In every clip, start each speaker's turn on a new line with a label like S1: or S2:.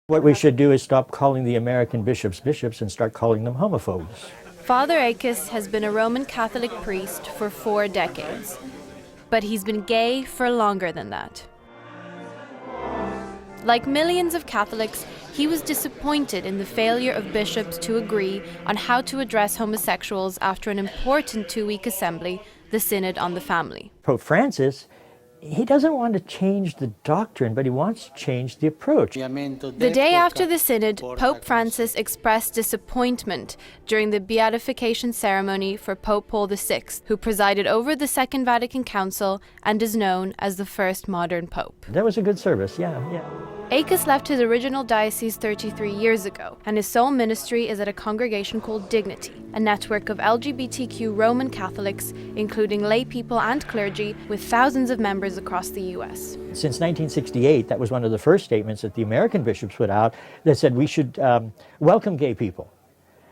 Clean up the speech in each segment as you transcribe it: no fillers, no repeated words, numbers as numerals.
S1: What we should do is stop calling the American bishops bishops and start calling them homophobes.
S2: Father Akis has been a Roman Catholic priest for 4 decades, but he's been gay for longer than that. Like millions of Catholics, he was disappointed in the failure of bishops to agree on how to address homosexuals after an important 2-week assembly, the Synod on the Family.
S1: Pope Francis, he doesn't want to change the doctrine, but he wants to change the approach.
S2: The day after the Synod, Pope Francis expressed disappointment during the beatification ceremony for Pope Paul VI, who presided over the Second Vatican Council and is known as the first modern pope.
S1: That was a good service, yeah.
S2: Akis left his original diocese 33 years ago, and his sole ministry is at a congregation called Dignity, a network of LGBTQ Roman Catholics, including lay people and clergy, with thousands of members across the U.S.
S1: Since 1968, that was one of the first statements that the American bishops put out that said we should welcome gay people.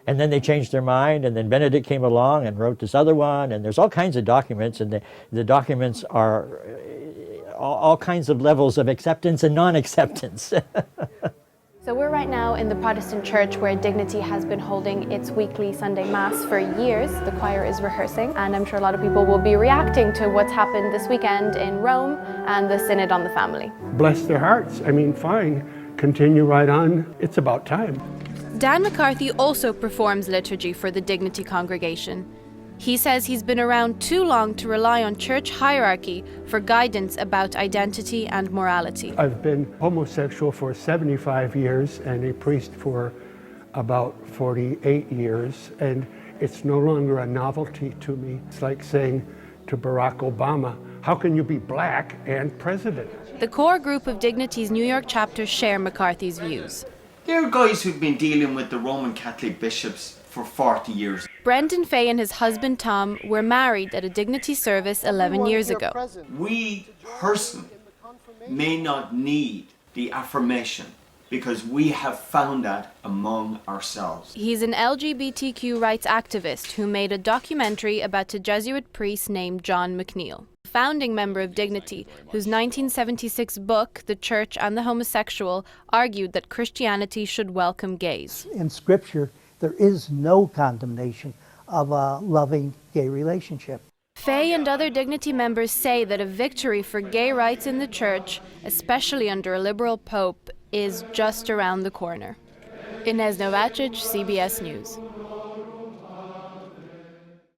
S1: And then they changed their mind, and then Benedict came along and wrote this other one, and there's all kinds of documents, and the documents are all kinds of levels of acceptance and non-acceptance.
S2: So we're right now in the Protestant church where Dignity has been holding its weekly Sunday Mass for years. The choir is rehearsing, and I'm sure a lot of people will be reacting to what's happened this weekend in Rome and the Synod on the Family.
S3: Bless their hearts. I mean, fine, continue right on. It's about time.
S2: Dan McCarthy also performs liturgy for the Dignity congregation. He says he's been around too long to rely on church hierarchy for guidance about identity and morality.
S3: I've been homosexual for 75 years and a priest for about 48 years, and it's no longer a novelty to me. It's like saying to Barack Obama, how can you be black and president?
S2: The core group of Dignity's New York chapter share McCarthy's views.
S4: There are guys who've been dealing with the Roman Catholic bishops for 40 years.
S2: Brendan Fay and his husband Tom were married at a Dignity service 11 years ago.
S4: We personally may not need the affirmation because we have found that among ourselves.
S2: He's an LGBTQ rights activist who made a documentary about a Jesuit priest named John McNeil, founding member of Dignity, whose 1976 book, The Church and the Homosexual, argued that Christianity should welcome gays.
S5: In Scripture, there is no condemnation of a loving gay relationship.
S2: Fay and other Dignity members say that a victory for gay rights in the church, especially under a liberal pope, is just around the corner. Inez Novacic, CBS News.